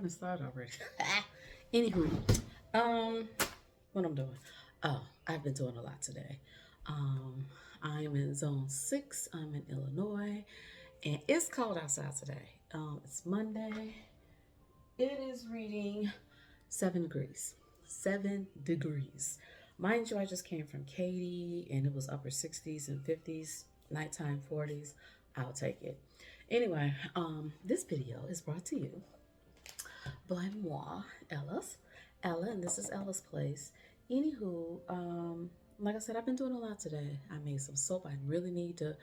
I done started already. Anywho, um, what I'm doing? Oh, I've been doing a lot today. Um, I'm in zone 6. I'm in Illinois, and it's cold outside today. It's Monday. It is reading 7 degrees. 7 degrees. Mind you, I just came from Katy, and it was upper 60s and 50s, nighttime 40s. I'll take it. Anyway, this video is brought to you by moi, Ella, and this is Ella's place. Anywho, like I said, I've been doing a lot today. I made some soap. I really need to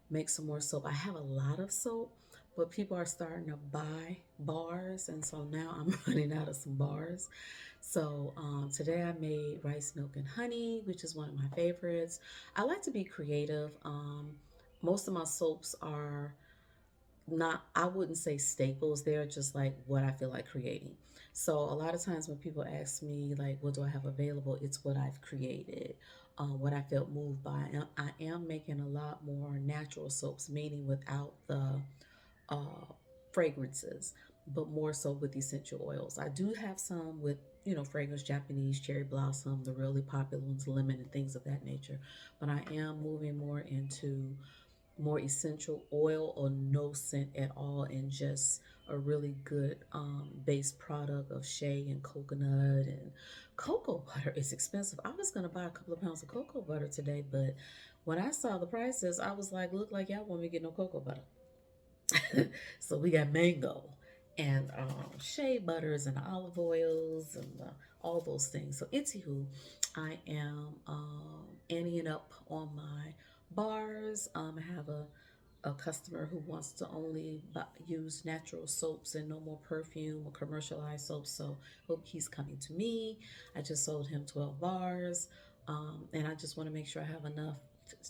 make some more soap. I have a lot of soap, but people are starting to buy bars, and so now I'm running out of some bars. So today I made rice milk and honey, which is one of my favorites. I like to be creative. Most of my soaps are not, I wouldn't say staples, they're just like what I feel like creating. So a lot of times when people ask me like what do I have available, it's what I've created, what I felt moved by. And I am making a lot more natural soaps, meaning without the uh, fragrances, but more so with essential oils. I do have some with, fragrance, Japanese cherry blossom, the really popular ones, lemon and things of that nature, but I am moving more into more essential oil or no scent at all, and just a really good base product of shea and coconut. And cocoa butter is expensive. I was going to buy a couple of pounds of cocoa butter today, but when I saw the prices, I was like, look, like y'all want me to get no cocoa butter. So we got mango and shea butters and olive oils and all those things. So anywho, I am anteing up on my bars. I have a customer who wants to only use natural soaps and no more perfume or commercialized soaps. So hope he's coming to me. I just sold him 12 bars, and I just want to make sure I have enough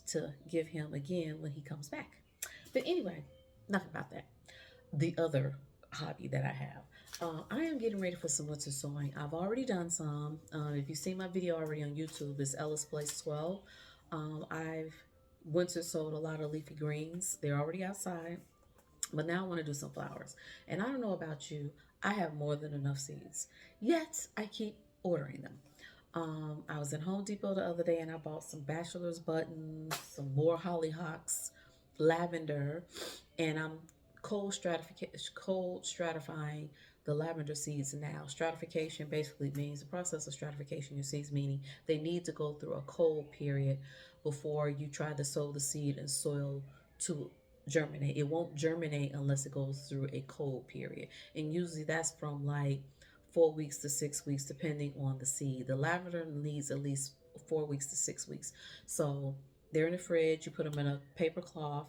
to give him again when he comes back. But anyway, enough about that. The other hobby that I have. I am getting ready for some winter sowing. I've already done some. If you've seen my video already on YouTube, it's Ella's Place 12. I've winter sowed a lot of leafy greens. They're already outside, but now I want to do some flowers. And I don't know about you, I have more than enough seeds. Yet I keep ordering them. I was in Home Depot the other day and I bought some bachelor's buttons, some more hollyhocks, lavender, and I'm cold stratifying the lavender seeds now. Stratification basically means the process of stratification your seeds, meaning they need to go through a cold period before you try to sow the seed in soil to germinate. It won't germinate unless it goes through a cold period. And usually that's from like 4 weeks to 6 weeks, depending on the seed. The lavender needs at least 4 weeks to 6 weeks. So they're in the fridge. You put them in a paper cloth,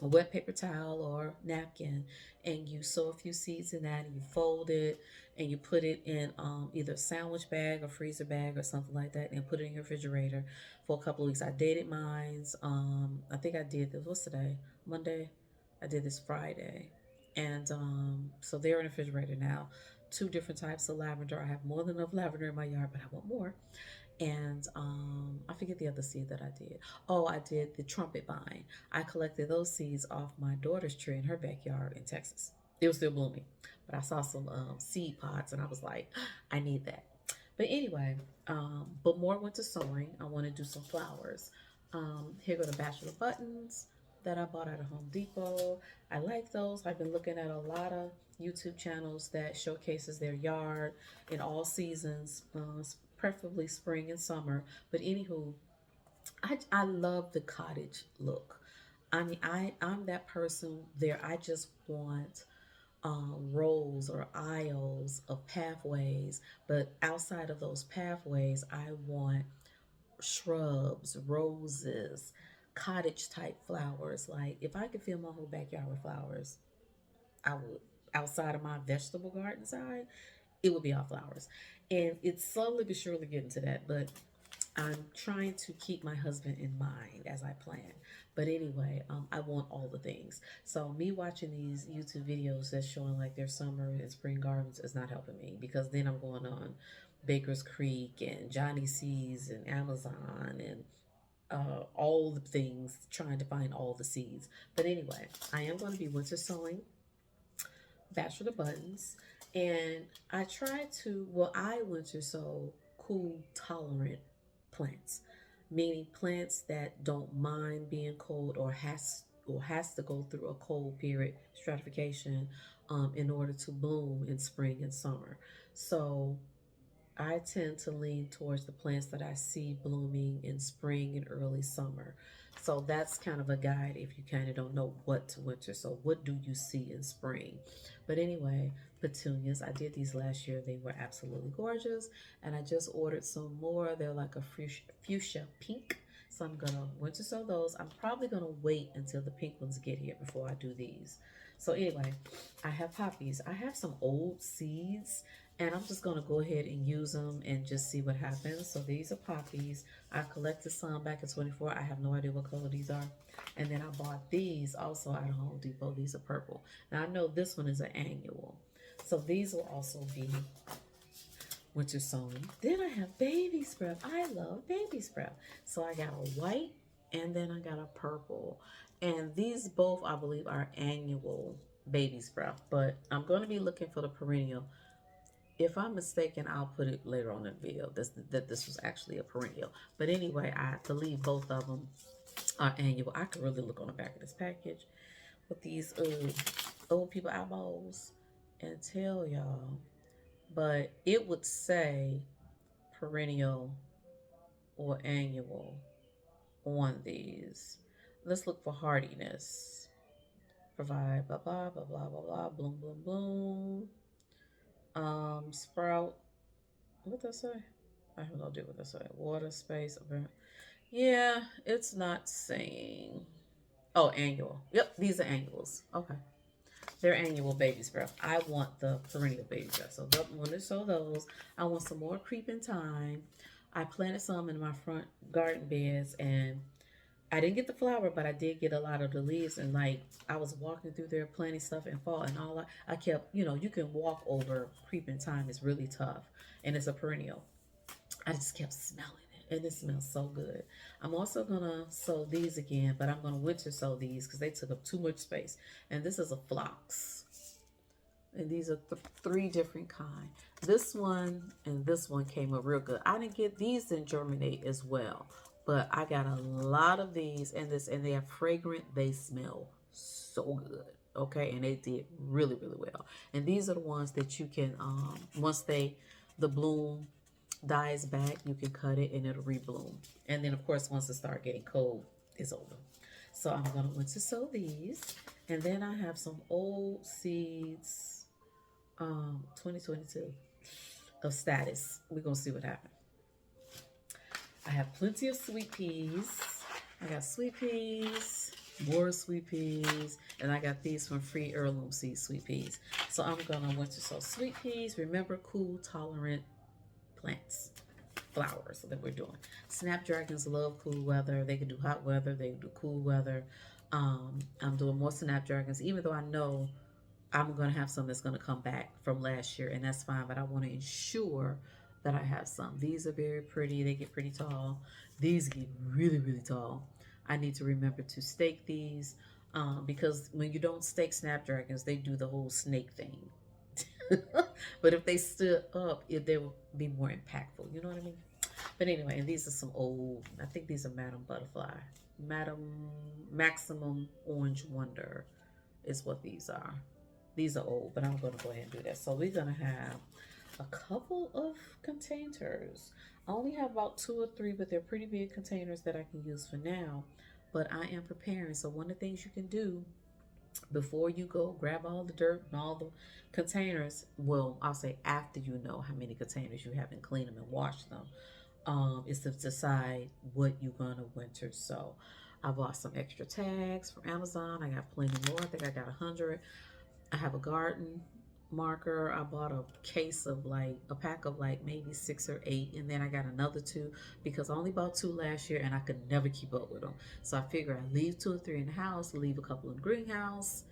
a wet paper towel or napkin, and you sow a few seeds in that, and you fold it, and you put it in either a sandwich bag or freezer bag or something like that, and put it in your refrigerator for a couple of weeks. I dated mines. I think I did this. What's today? Monday. I did this Friday, and so they're in the refrigerator now. Two different types of lavender. I have more than enough lavender in my yard, but I want more. And I forget the other seed that I did. Oh, I did the trumpet vine. I collected those seeds off my daughter's tree in her backyard in Texas. It was still blooming, but I saw some seed pods and I was like, I need that. But anyway, but more winter sowing. I want to do some flowers. Here go the bachelor buttons that I bought at a Home Depot. I like those. I've been looking at a lot of YouTube channels that showcases their yard in all seasons, preferably spring and summer. But anywho, I love the cottage look. I mean, I'm that person there. I just want rows or aisles of pathways, but outside of those pathways, I want shrubs, roses, cottage type flowers. Like if I could fill my whole backyard with flowers, I would. Outside of my vegetable garden side, it would be all flowers. And it's slowly but surely getting to that, but I'm trying to keep my husband in mind as I plan. But anyway, I want all the things. So me watching these YouTube videos that's showing like their summer and spring gardens is not helping me, because then I'm going on Baker's Creek and Johnny C's and Amazon and all the things, trying to find all the seeds. But anyway, I am going to be winter sowing bachelor buttons, And I try to, well, I winter sow cool tolerant plants, meaning plants that don't mind being cold or has to go through a cold period stratification in order to bloom in spring and summer. So I tend to lean towards the plants that I see blooming in spring and early summer. So that's kind of a guide if you kind of don't know what to winter. So, what do you see in spring? But anyway, petunias, I did these last year. They were absolutely gorgeous. And I just ordered some more. They're like a fuchsia pink. So, I'm going to winter sow those. I'm probably going to wait until the pink ones get here before I do these. So, anyway, I have poppies. I have some old seeds and I'm just gonna go ahead and use them and just see what happens. So these are poppies. I collected some back in 24. I have no idea what color these are. And then I bought these also at Home Depot. These are purple. Now I know this one is an annual. So these will also be winter sowing. Then I have baby sprout. I love baby sprout. So I got a white and then I got a purple. And these both I believe are annual baby sprout. But I'm going to be looking for the perennial. If I'm mistaken, I'll put it later on in the video that this was actually a perennial. But anyway, I believe both of them are annual. I could really look on the back of this package with these old people eyeballs and tell y'all. But it would say perennial or annual on these. Let's look for hardiness. Provide blah blah blah blah blah blah bloom bloom bloom. Sprout. What does that say? I have no idea what that say. Water space. Yeah, it's not saying. Oh, annual. Yep, these are annuals. Okay, they're annual baby sprout. I want the perennial baby sprout. So when to sow those, I want some more creeping thyme. I planted some in my front garden beds, and I didn't get the flower, but I did get a lot of the leaves. And like I was walking through there planting stuff in fall, and all I kept, you can walk over creeping thyme. It's really tough, and it's a perennial. I just kept smelling it, and it smells so good. I'm also gonna sow these again, but I'm gonna winter sow these because they took up too much space. And this is a phlox, and these are three different kind. This one and this one came up real good. I didn't get these in germinate as well, but I got a lot of these and they are fragrant. They smell so good. Okay, and they did really really well. And these are the ones that you can once the bloom dies back, you can cut it and it'll rebloom. And then of course once it start getting cold, it's over. So I'm gonna winter sow these, and then I have some old seeds, 2022 of status. We're gonna see what happens. I have plenty of sweet peas. I got sweet peas, more sweet peas, and I got these from Free Heirloom Seed sweet peas. So I'm gonna winter sow sweet peas. Remember, cool tolerant plants, flowers that we're doing. Snapdragons love cool weather. They can do hot weather. They can do cool weather. I'm doing more snapdragons, even though I know I'm going to have some that's going to come back from last year, and that's fine. But I want to ensure that I have some. These are very pretty. They get pretty tall. These get really, really tall. I need to remember to stake these because when you don't stake snapdragons, they do the whole snake thing. But if they stood up, they would be more impactful. You know what I mean? But anyway, and these are some old, I think these are Madam Butterfly. Madam Maximum Orange Wonder is what these are. These are old, but I'm going to go ahead and do that. So we're going to have a couple of containers. I only have about 2 or 3, but they're pretty big containers that I can use for now. But I am preparing. So one of the things you can do before you go grab all the dirt and all the containers, well, I'll say after you know how many containers you have and clean them and wash them, is to decide what you're gonna winter sow. I bought some extra tags from Amazon. I got plenty more. I think I got 100. I have a garden marker. I bought a case of like a pack of like maybe 6 or 8, and then I got another 2 because I only bought 2 last year and I could never keep up with them. So I figure I leave 2 or 3 in the house, leave a couple in the greenhouse,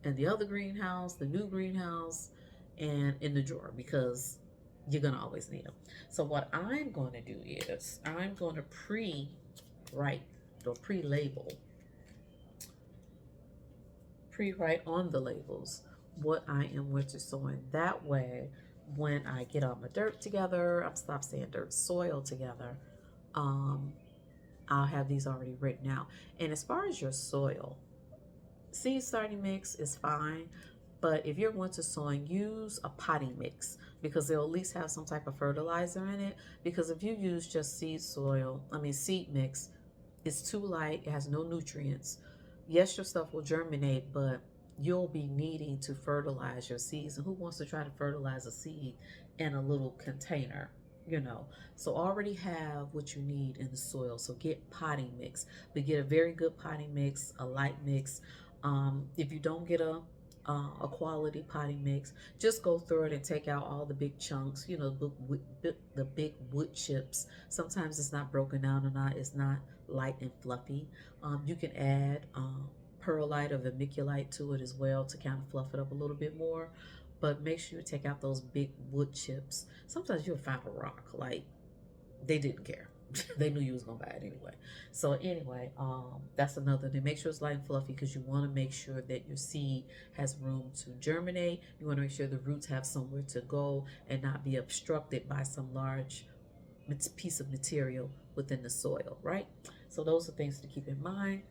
and the other greenhouse, the new greenhouse, and in the drawer because you're gonna always need them. So what I'm going to do is I'm going to pre-write or pre-label, pre-write on the labels what I am winter sowing. That way, when I get all my dirt together, I'm stop saying dirt, soil together, um, I'll have these already written out. And as far as your soil, seed starting mix is fine, but if you're winter sowing, use a potting mix because they'll at least have some type of fertilizer in it. Because if you use just seed mix, it's too light, it has no nutrients. Yes, your stuff will germinate, but you'll be needing to fertilize your seeds. And who wants to try to fertilize a seed in a little container? You know, so already have what you need in the soil. So get potting mix, but get a very good potting mix, a light mix. If you don't get a quality potting mix, just go through it and take out all the big chunks, you know, the big wood chips. Sometimes it's not broken down or not, it's not light and fluffy. You can add perlite or vermiculite to it as well to kind of fluff it up a little bit more. But make sure you take out those big wood chips. Sometimes you'll find a rock, like they didn't care. They knew you was gonna buy it anyway. So anyway, that's another thing. Make sure it's light and fluffy because you want to make sure that your seed has room to germinate. You want to make sure the roots have somewhere to go and not be obstructed by some large piece of material within the soil, right? So those are things to keep in mind.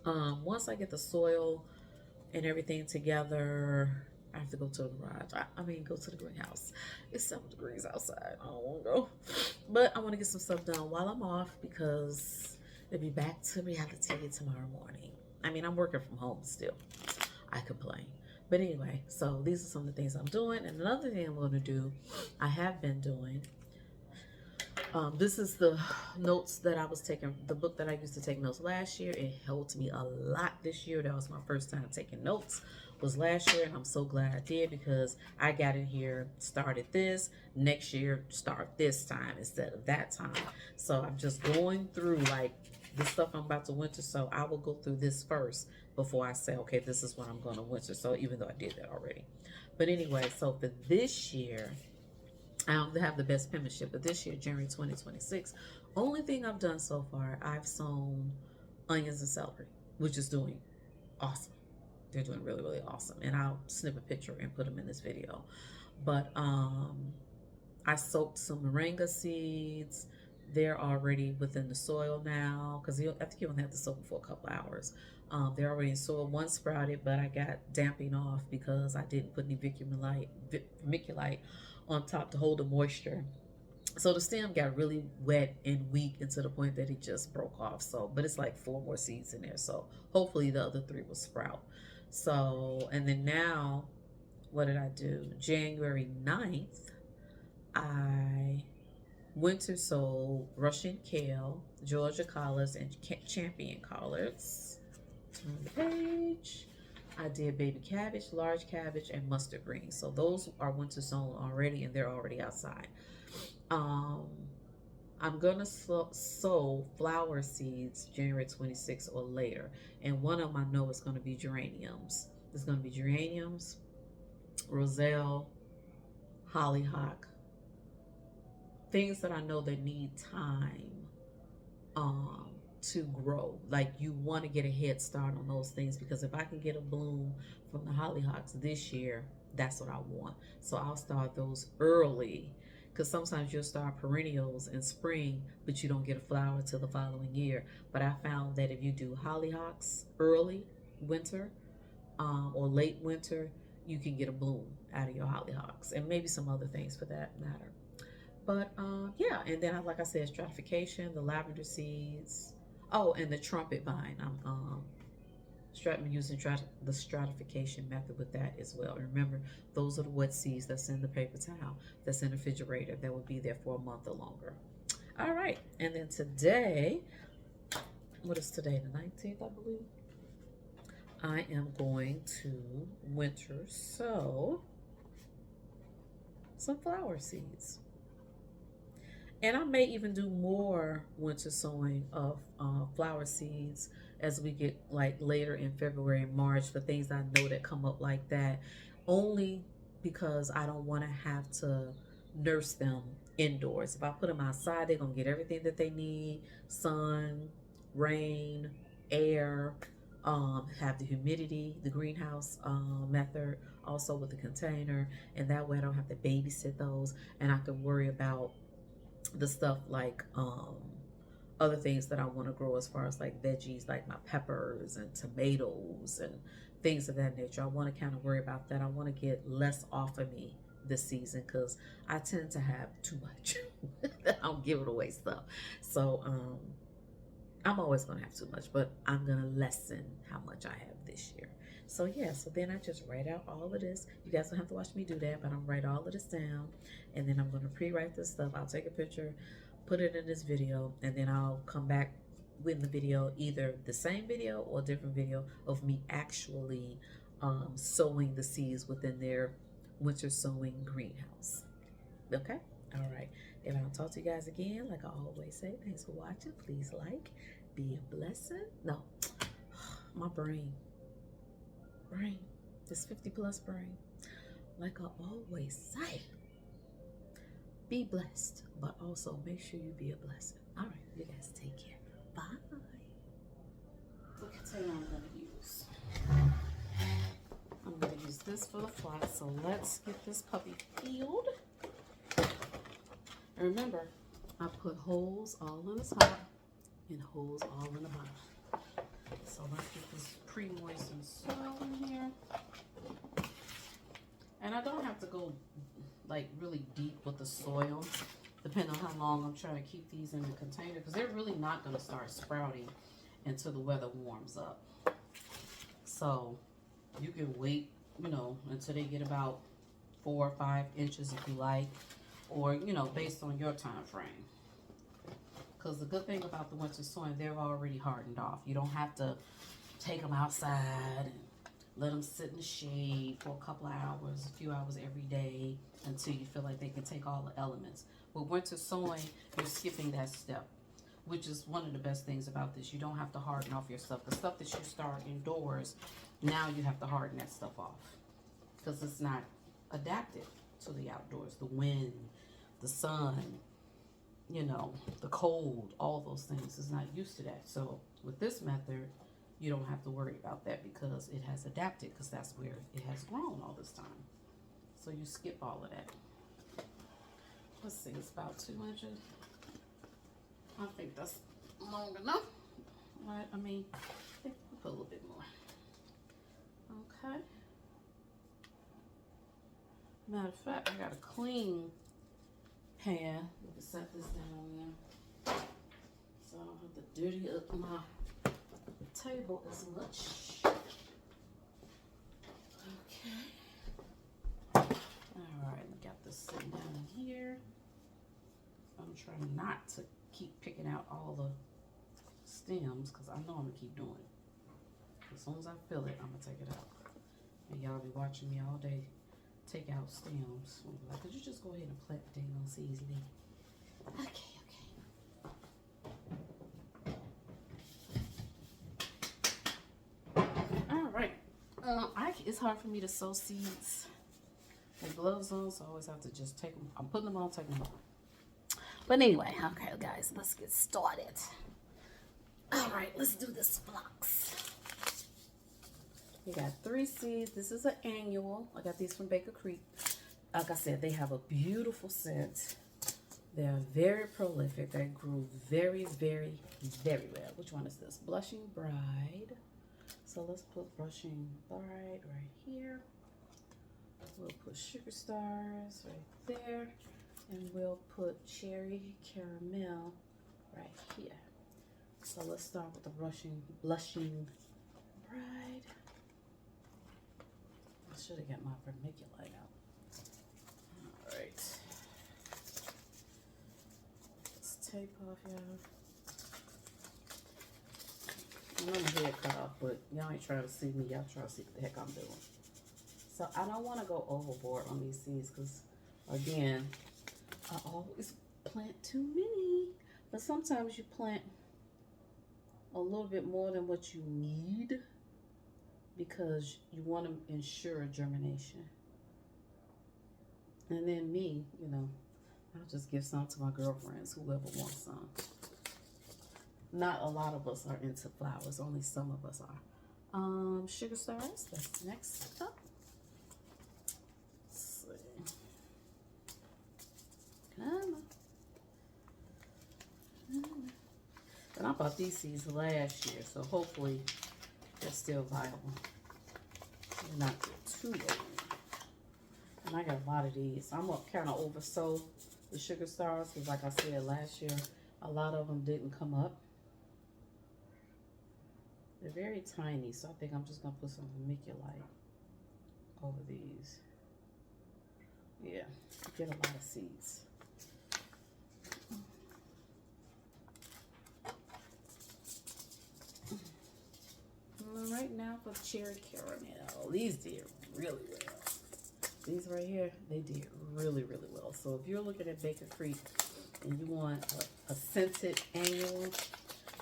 Once I get the soil and everything together, I have to go to the garage. Go to the greenhouse. It's 7 degrees outside. I don't want to go. But I want to get some stuff done while I'm off because they'll be back to reality tomorrow morning. I'm working from home still. I complain. But anyway, so these are some of the things I'm doing. And another thing I'm going to do, I have been doing, this is the notes that I was taking, the book that I used to take notes last year. It helped me a lot this year. That was my first time taking notes, was last year, and I'm so glad I did because I got in here, started this, next year start this time instead of that time. So I'm just going through like the stuff I'm about to winter sow. I will go through this first before I say, okay, this is what I'm going to winter sow, even though I did that already. But anyway, so for this year, I don't have the best penmanship, but this year, January 2026, only thing I've done so far, I've sown onions and celery, which is doing awesome. They're doing really, really awesome. And I'll snip a picture and put them in this video. But I soaked some moringa seeds. They're already within the soil now because I think you only have to soak them for a couple hours. They're already in soil. One sprouted, but I got damping off because I didn't put any vermiculite on top to hold the moisture. So the stem got really wet and weak and to the point that it just broke off. So, but it's like 4 more seeds in there. So hopefully the other 3 will sprout. So, and then now, what did I do? January 9th, I winter sowed Russian kale, Georgia collards, and champion collards. Turn the page. I did baby cabbage, large cabbage, and mustard greens. So those are winter sown already, and they're already outside. I'm gonna sow flower seeds January 26th or later, and one of them I know is gonna be geraniums. There's gonna be geraniums, roselle, hollyhock, things that I know that need time to grow. Like you want to get a head start on those things because if I can get a bloom from the hollyhocks this year, that's what I want. So I'll start those early because sometimes you'll start perennials in spring, but you don't get a flower till the following year. But I found that if you do hollyhocks early winter or late winter, you can get a bloom out of your hollyhocks and maybe some other things for that matter. But yeah, and then like I said, stratification, the lavender seeds. Oh, and the trumpet vine. I'm using the stratification method with that as well. Remember, those are the wet seeds that's in the paper towel, that's in the refrigerator, that will be there for a month or longer. All right, and then today, what is today, the 19th, I believe? I am going to winter sow some flower seeds. And I may even do more winter sowing of flower seeds as we get like later in February and March for things I know that come up like that. Only because I don't want to have to nurse them indoors. If I put them outside, they're going to get everything that they need: sun, rain, air, have the humidity, the greenhouse method, also with the container, and that way I don't have to babysit those, and I can worry about the stuff like other things that I want to grow as far as like veggies, like my peppers and tomatoes and things of that nature. I want to kind of worry about that. I want to get less off of me this season because I tend to have too much. I'm giving away stuff. So I'm always going to have too much, but I'm going to lessen how much I have this year. So yeah, so then I just write out all of this. You guys don't have to watch me do that, but I'm write all of this down, and then I'm going to pre-write this stuff. I'll take a picture, put it in this video, and then I'll come back with the video, either the same video or a different video of me actually sowing the seeds within their winter sowing greenhouse. Okay? All right. If I don't talk to you guys again, like I always say, thanks for watching. Please like, be a blessing. No, my brain, this 50+ brain. Like I always say, be blessed, but also make sure you be a blessing. All right, you guys take care. Bye. What container I'm going to use? I'm going to use this for the flat, so let's get this puppy peeled. And remember, I put holes all in the top and holes all in the bottom. So let's get this pre-moistened soil in here. And I don't have to go like really deep with the soil, depending on how long I'm trying to keep these in the container, because they're really not going to start sprouting until the weather warms up. So you can wait, you know, until they get about 4 or 5 inches if you like, or, you know, based on your time frame. Because the good thing about the winter sowing, they're already hardened off. You don't have to take them outside and let them sit in the shade for a couple of hours, a few hours every day until you feel like they can take all the elements. With winter sowing, you're skipping that step, which is one of the best things about this. You don't have to harden off your stuff. The stuff that you start indoors, now you have to harden that stuff off because it's not adapted to the outdoors. The wind, the sun, you know, the cold, all those things is not used to that. So with this method, you don't have to worry about that because it has adapted, because that's where it has grown all this time. So you skip all of that. Let's see, it's about 2 inches. I think that's long enough. Right? I mean, we'll put a little bit more. Okay. Matter of fact, I got a clean pan. We can set this down there so I don't have to dirty up my table as much. Okay. Alright, we got this sitting down in here. I'm trying not to keep picking out all the stems because I know I'm going to keep doing it. As soon as I feel it, I'm going to take it out. And y'all be watching me all day take out stems. Like, could you just go ahead and plant the dang on seeds, Lee? Okay. It's hard for me to sow seeds with gloves on, so I always have to just take them. I'm putting them on, taking them off. But anyway, okay, guys, let's get started. All right, let's do this flux. We got 3 seeds. This is an annual. I got these from Baker Creek. Like I said, they have a beautiful scent. They're very prolific. They grew very, very, very well. Which one is this? Blushing Bride. So let's put Blushing Bride right here. We'll put Sugar Stars right there. And we'll put Cherry Caramel right here. So let's start with the Blushing Bride. I should have got my vermiculite out. All right. Let's tape off, y'all. I know my head cut off, but y'all ain't trying to see me. Y'all trying to see what the heck I'm doing. So I don't want to go overboard on these seeds because, again, I always plant too many. But sometimes you plant a little bit more than what you need because you want to ensure germination. And then me, you know, I'll just give some to my girlfriends, whoever wants some. Not a lot of us are into flowers. Only some of us are. Sugar stars, that's next up. Let's see. Come on. And I bought these seeds last year, so hopefully they're still viable. They're not too old. And I got a lot of these. I'm gonna kind of oversow the sugar stars because, like I said last year, a lot of them didn't come up. They're very tiny, so I think I'm just gonna put some vermiculite over these. Yeah, get a lot of seeds. Right now for cherry caramel, these did really well. These right here, they did really, really well. So if you're looking at Baker Creek and you want a scented annual,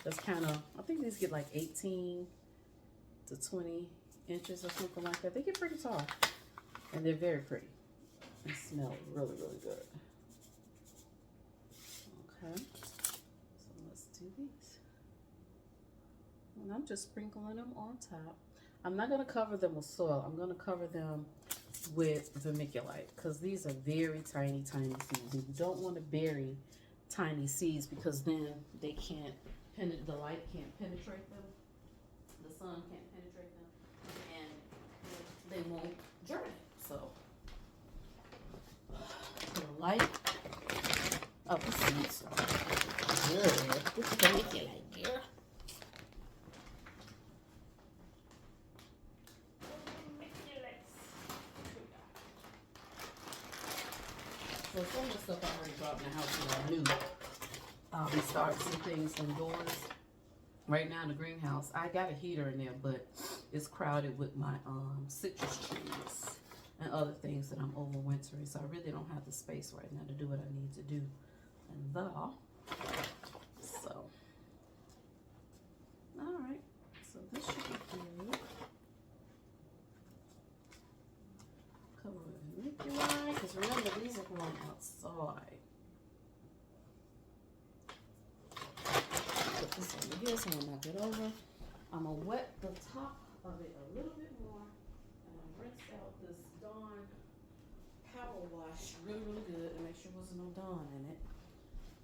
that's kind of, I think these get like 18 to 20 inches or something like that. They get pretty tall and they're very pretty. They smell really, really good. Okay, so let's do these. And I'm just sprinkling them on top. I'm not going to cover them with soil. I'm going to cover them with vermiculite because these are very tiny, tiny seeds. You don't want to bury tiny seeds because then they can't, the light can't penetrate them. The sun can't penetrate them and they won't germinate. So, the light of the seeds are good with vermiculite, girl. So some of the stuff I already brought in the house that I knew I'll be starting some things indoors. Right now in the greenhouse, I got a heater in there, but it's crowded with my citrus trees and other things that I'm overwintering. So I really don't have the space right now to do what I need to do. And so, all right. So this should be good. Cover with vermiculite, because remember these are going outside. Put this over here so I'm not get over. I'm gonna wet the top of it a little bit more, and I rinsed out this Dawn power wash really, really good to make sure there wasn't no Dawn in it.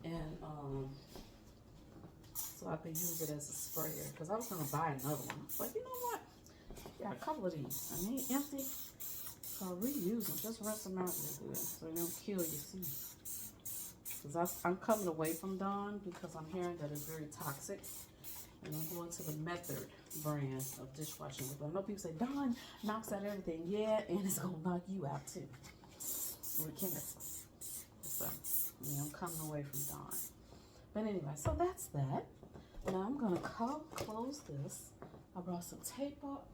And so I can use it as a sprayer because I was gonna buy another one. I was like, you know what? Got a couple of these. I mean, empty. So reuse them. Just rinse them out real good so they don't kill your seeds. Because I'm coming away from Dawn because I'm hearing that it's very toxic. And I'm going to the Method brand of dishwashing liquid. I know people say Dawn knocks out everything. Yeah, and it's going to knock you out too. With chemicals. So, yeah, I'm coming away from Dawn. But anyway, so that's that. Now I'm going to close this. I brought some tape up.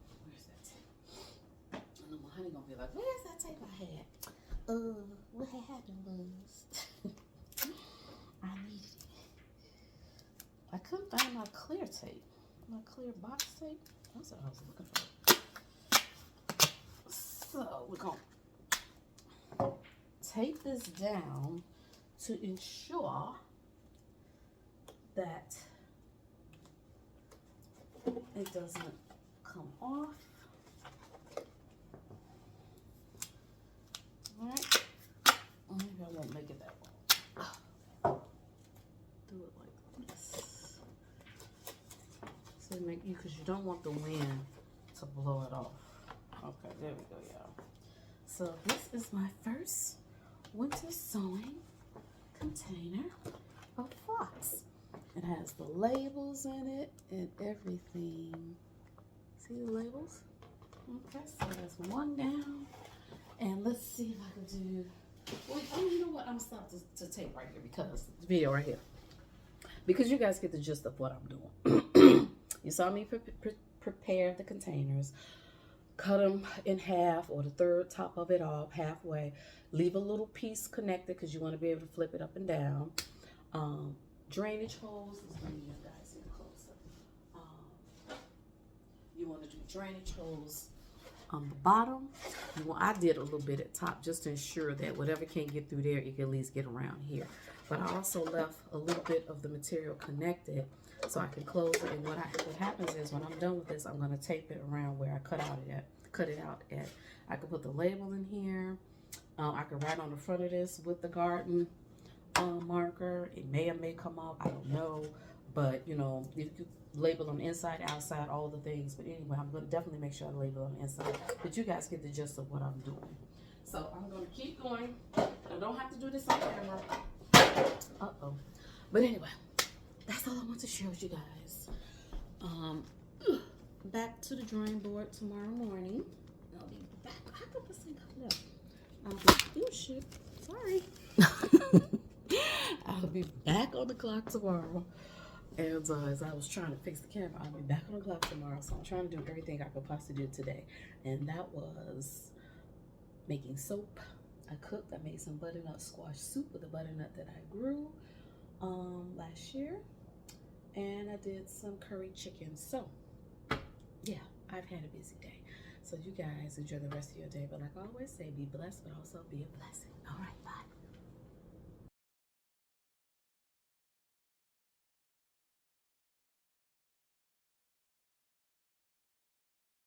I know my honey gonna be like, where's that tape I had? What had happened was I needed it. I couldn't find my clear tape. My clear box tape. That's what I was looking for. So we're gonna tape this down to ensure that it doesn't come off. Alright, maybe I won't make it that long. Do it like this. So make you, because you don't want the wind to blow it off. Okay, there we go, y'all. So this is my first winter sowing container of phlox. It has the labels in it and everything. See the labels? Okay, so there's one down. And let's see if I can do, well, oh, you know what? I'm gonna stop to tape right here because the video right here. Because you guys get the gist of what I'm doing. You saw me prepare the containers, cut them in half or the third top of it off halfway. Leave a little piece connected because you want to be able to flip it up and down. Drainage holes, let's bring you guys in closer. You want to do drainage holes on the bottom. I did a little bit at top just to ensure that whatever can't get through there, you can at least get around here. but I also left a little bit of the material connected so I can close it. And what happens is when I'm done with this, I'm gonna tape it around where I cut it out at. I can put the label in here. I can write on the front of this with the garden marker. It may or may come off, I don't know, but you know, you can label on the inside, outside, all the things. But anyway, I'm gonna definitely make sure I label on the inside, but you guys get the gist of what I'm doing. So I'm gonna keep going. I don't have to do this on camera. But anyway, that's all I want to share with you guys. Back to the drawing board tomorrow morning. I'll be back. How come this thing coming up? Oh shit. Sorry. I'll be back on the clock tomorrow. And as I was trying to fix the camera, I'll be back on the clock tomorrow. So I'm trying to do everything I could possibly do today. And that was making soap. I cooked. I made some butternut squash soup with the butternut that I grew last year. And I did some curry chicken. So, yeah, I've had a busy day. So you guys enjoy the rest of your day. But like I always say, be blessed, but also be a blessing. All right, bye.